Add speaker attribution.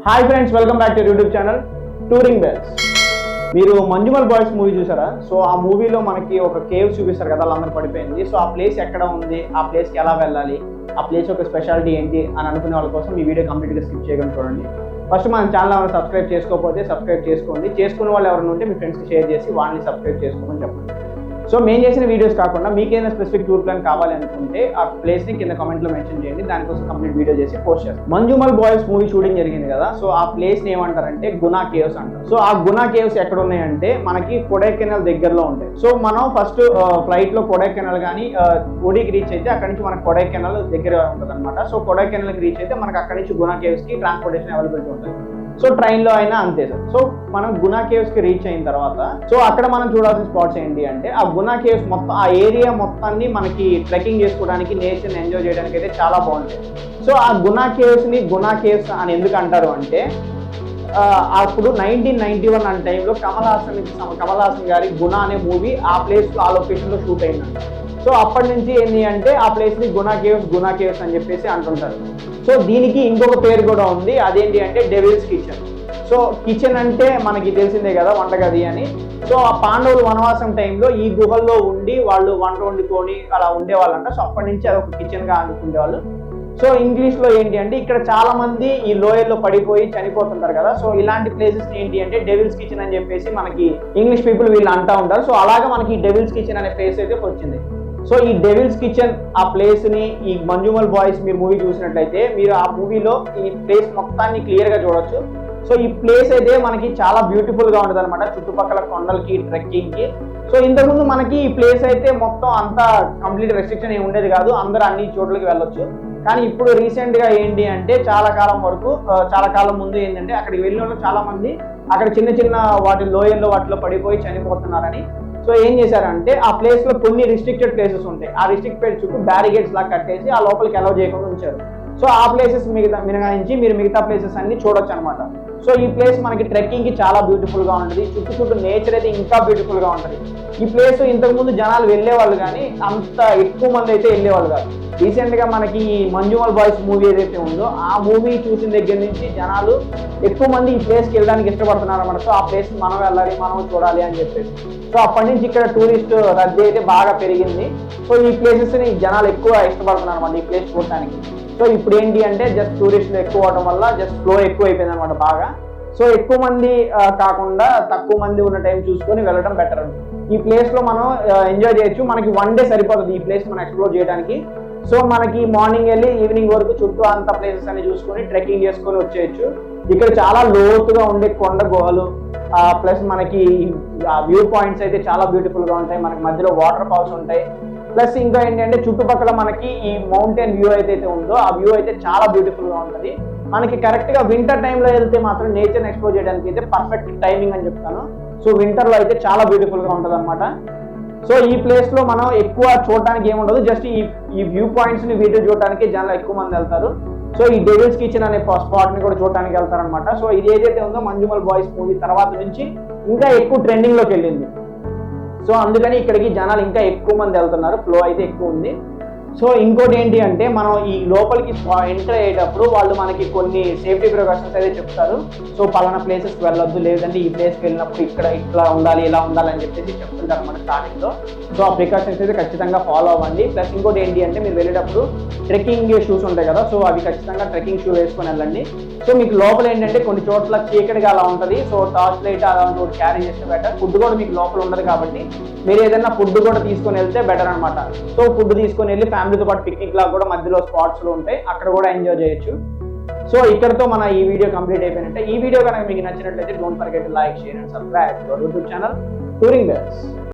Speaker 1: Hi friends, welcome back to YouTube channel touring bells. మీరు Manjummel boys movie చూసారా? So ఆ మూవీలో మనకి ఒక కేవ్ చూపిస్తారు కదా, వాళ్ళందరూ పడిపోయింది. సో ఆ ప్లేస్ ఎక్కడ ఉంది, ఆ ప్లేస్కి ఎలా వెళ్ళాలి, ఆ ప్లేస్ యొక్క స్పెషాలిటీ ఏంటి అని అనుకునే వాళ్ళ కోసం ఈ వీడియో కంప్లీట్గా స్కిప్ చేయకుండా చూడండి. ఫస్ట్ మన ఛానల్ ఎవరైనా సబ్స్క్రైబ్ చేసుకోకపోతే సబ్స్క్రైబ్ చేసుకోండి. చేసుకున్న వాళ్ళు ఎవరైనా ఉంటే మీ ఫ్రెండ్స్కి షేర్ చేసి వాళ్ళని సబ్స్క్రైబ్ చేసుకోమని చెప్పండి. సో మేము చేసిన వీడియోస్ కాకుండా మీకు ఏదైనా స్పెసిఫిక్ టూర్ ప్లాన్ కావాలి అనుకుంటే ఆ ప్లేస్ని కింద కామెంట్లో మెన్షన్ చేయండి. దానికోసం కంప్లీట్ వీడియో చేసి పోస్ట్ చేస్తాం. మంజుమల్ బాయ్స్ మూవీ షూటింగ్ జరిగింది కదా, సో ఆ ప్లేస్ని ఏమంటారంటే గునా కేవ్స్ అంటారు. సో ఆ గునా కేవ్స్ ఎక్కడ ఉన్నాయంటే మనకి కొడైకెనాల్ దగ్గరలో ఉంటాయి. సో మనం ఫస్ట్ ఫ్లైట్లో కొడైకెనాల్ కానీ ఓడికి రీచ్ అయితే అక్కడ నుంచి మనకు కొడైకెనాల్ దగ్గర ఉంటుంది అనమాట. సో కొడైకెనాల్కి రీచ్ అయితే మనకి అక్కడ నుంచి గునా కేవ్స్కి ట్రాన్స్పోర్టేషన్ అవైలబిలిటీ ఉంటుంది. సో ట్రైన్లో అయినా అంతే సార్. సో మనం గునా కేవ్స్కి రీచ్ అయిన తర్వాత సో అక్కడ మనం చూడాల్సిన స్పాట్స్ ఏంటి అంటే ఆ గునా కేవ్స్ మొత్తం ఆ ఏరియా మొత్తాన్ని మనకి ట్రెక్కింగ్ చేసుకోవడానికి, నేచర్ని ఎంజాయ్ చేయడానికి అయితే చాలా బాగుంటాయి. సో ఆ గునా కేవ్స్ని గునా కేవ్స్ అని ఎందుకు అంటారు అంటే అప్పుడు 1991 అనే టైంలో కమల్ హాసన్ గారి గునా అనే మూవీ ఆ ప్లేస్లో ఆ లొకేషన్లో షూట్ అయిందంట. సో అప్పటి నుంచి ఏంటి అంటే ఆ ప్లేస్ని గునా కేవ్స్ అని చెప్పేసి అంటుంటారు. సో దీనికి ఇంకొక పేరు కూడా ఉంది, అదేంటి అంటే డెవిల్స్ కిచెన్. సో కిచెన్ అంటే మనకి తెలిసిందే కదా, వంటగది అని. సో ఆ పాండవులు వనవాసం టైంలో ఈ గుహల్లో ఉండి వాళ్ళు వంట వండుకొని అలా ఉండేవాళ్ళంట. సో అప్పటి నుంచి అదొక కిచెన్గా అనుకునేవాళ్ళు. సో ఇంగ్లీష్లో ఏంటి అంటే ఇక్కడ చాలా మంది ఈ లోయల్లో పడిపోయి చనిపోతుంటారు కదా, సో ఇలాంటి ప్లేసెస్ ఏంటి అంటే డెవిల్స్ కిచెన్ అని చెప్పేసి మనకి ఇంగ్లీష్ పీపుల్ వీళ్ళు అంటూ ఉంటారు. సో అలాగా మనకి డెవిల్స్ కిచెన్ అనే ప్లేస్ అయితే వచ్చింది. సో ఈ డెవిల్స్ కిచెన్ ఆ ప్లేస్ని ఈ మంజుమల్ బాయ్స్ మీరు మూవీ చూసినట్లయితే మీరు ఆ మూవీలో ఈ ప్లేస్ మొత్తాన్ని క్లియర్గా చూడొచ్చు. సో ఈ ప్లేస్ అయితే మనకి చాలా బ్యూటిఫుల్గా ఉంటుంది అనమాట, చుట్టుపక్కల కొండలకి, ట్రెక్కింగ్కి. సో ఇంతకుముందు మనకి ఈ ప్లేస్ అయితే మొత్తం అంతా కంప్లీట్ రెస్ట్రిక్షన్ ఏమి ఉండేది కాదు, అందరూ అన్ని చోట్లకి వెళ్ళొచ్చు. కానీ ఇప్పుడు రీసెంట్గా ఏంటి అంటే చాలా కాలం ముందు ఏంటంటే అక్కడికి వెళ్ళిన వాళ్ళు చాలా మంది అక్కడ చిన్న చిన్న వాటి లోయల్లో వాటిలో పడిపోయి చనిపోతున్నారని సో ఏం చేశారంటే ఆ ప్లేస్లో కొన్ని రిస్ట్రిక్టెడ్ ప్లేసెస్ ఉంటాయి, ఆ రిస్ట్రిక్టెడ్ చుట్టూ బ్యారిగేడ్స్ లాగా కట్టేసి ఆ లోపలికి అలౌ చేయకుండా ఉంచారు. సో ఆ ప్లేసెస్ మినహాయించి మీరు మిగతా ప్లేసెస్ అన్ని చూడొచ్చు అనమాట. సో ఈ ప్లేస్ మనకి ట్రెక్కింగ్కి చాలా బ్యూటిఫుల్గా ఉంటుంది, చుట్టూ నేచర్ అయితే ఇంకా బ్యూటిఫుల్గా ఉంటుంది. ఈ ప్లేస్ ఇంతకుముందు జనాలు వెళ్ళేవాళ్ళు కానీ అంత ఎక్కువ మంది అయితే వెళ్ళేవాళ్ళు కాదు. రీసెంట్గా మనకి ఈ మంజుమల్ బాయ్స్ మూవీ ఏదైతే ఉందో ఆ మూవీ చూసిన దగ్గర నుంచి జనాలు ఎక్కువ మంది ఈ ప్లేస్కి వెళ్ళడానికి ఇష్టపడుతున్నారు అన్నమాట. సో ఆ ప్లేస్ మనం వెళ్ళాలి, మనం చూడాలి అని చెప్పేసి. సో అప్పటి నుంచి ఇక్కడ టూరిస్ట్ రద్దీ అయితే బాగా పెరిగింది. సో ఈ ప్లేసెస్ని జనాలు ఎక్కువ ఇష్టపడుతున్నారు అన్నమాట ఈ ప్లేస్ చూడటానికి. సో ఇప్పుడు ఏంటి అంటే జస్ట్ టూరిస్టులు ఎక్కువ అవడం వల్ల జస్ట్ ఫ్లో ఎక్కువ అయిపోయింది అనమాట బాగా. సో ఎక్కువ మంది కాకుండా తక్కువ మంది ఉన్న టైం చూసుకొని వెళ్ళడం బెటర్. ఈ ప్లేస్లో మనం ఎంజాయ్ చేయొచ్చు. మనకి 1 డే సరిపోతుంది ఈ ప్లేస్ మనం ఎక్స్ప్లోర్ చేయడానికి. సో మనకి మార్నింగ్ వెళ్ళి ఈవినింగ్ వరకు చుట్టూ అంత ప్లేసెస్ అన్ని చూసుకొని ట్రెక్కింగ్ చేసుకొని వచ్చేయచ్చు. ఇక్కడ చాలా లోతుగా ఉండే కొండ గుహలు ప్లస్ మనకి వ్యూ పాయింట్స్ అయితే చాలా బ్యూటిఫుల్గా ఉంటాయి. మనకి మధ్యలో వాటర్ ఫాల్స్ ఉంటాయి. ప్లస్ ఇంకా ఏంటంటే చుట్టుపక్కల మనకి ఈ మౌంటైన్ వ్యూ అయితే ఉందో ఆ వ్యూ అయితే చాలా బ్యూటిఫుల్గా ఉంటుంది. మనకి కరెక్ట్గా వింటర్ టైంలో వెళ్తే మాత్రం నేచర్ని ఎక్స్ప్లోర్ చేయడానికి అయితే పర్ఫెక్ట్ టైమింగ్ అని చెప్తాను. సో వింటర్లో అయితే చాలా బ్యూటిఫుల్గా ఉంటుంది అనమాట. సో ఈ ప్లేస్లో మనం ఎక్కువ చూడడానికి ఏముండదు, జస్ట్ ఈ వ్యూ పాయింట్స్ని వీడియో చూడడానికి జనాలు ఎక్కువ మంది వెళ్తారు. సో ఈ డెవిల్స్ కిచెన్ అనే స్పాట్ని కూడా చూడడానికి వెళ్తారనమాట. సో ఇది ఏదైతే ఉందో మంజుమల్ బాయ్స్ మూవీ తర్వాత నుంచి ఇంకా ఎక్కువ ట్రెండింగ్లోకి వెళ్ళింది. సో అందుకని ఇక్కడికి జనాలు ఇంకా ఎక్కువ మంది వెళ్తున్నారు, ఫ్లో అయితే ఎక్కువ ఉంది. సో ఇంకోటి ఏంటి అంటే మనం ఈ లోపలికి ఎంటర్ అయ్యేటప్పుడు వాళ్ళు మనకి కొన్ని సేఫ్టీ ప్రికాషన్స్ అయితే చెప్తారు. సో పలానా ప్లేసెస్కి వెళ్ళొద్దు, లేదంటే ఈ ప్లేస్కి వెళ్ళినప్పుడు ఇక్కడ ఇట్లా ఉండాలి, ఇలా ఉండాలి అని చెప్పేసి చెప్తుంటారు అనమాట స్టార్టింగ్లో. సో ఆ ప్రికాషన్స్ అయితే ఖచ్చితంగా ఫాలో అవ్వండి. ప్లస్ ఇంకోటి ఏంటి అంటే మీరు వెళ్ళేటప్పుడు ట్రెక్కింగ్ షూస్ ఉంటాయి కదా, సో అవి ఖచ్చితంగా ట్రెక్కింగ్ షూ వేసుకొని వెళ్ళండి. సో మీకు లోపల ఏంటంటే కొన్ని చోట్ల చీకటిగా అలా ఉంటుంది. సో టార్చ్ లైట్ అలాంటి ఒకటి క్యారీ చేస్తే బెటర్. ఫుడ్ కూడా మీకు లోపల ఉండదు కాబట్టి మీరు ఏదైనా ఫుడ్ కూడా తీసుకొని వెళ్తే బెటర్ అనమాట. సో ఫుడ్ తీసుకొని వెళ్ళి ఫ్యామిలీతో పాటు పిక్నిక్ లాగా కూడా మధ్యలో స్పాట్స్లో ఉంటాయి, అక్కడ కూడా ఎంజాయ్ చేయొచ్చు. సో ఇక్కడతో మన ఈ వీడియో కంప్లీట్ అయిపోయినట్టే. ఈ వీడియో కనుక మీకు నచ్చినట్లయితే don't forget to like, share and subscribe to our YouTube channel touring bells.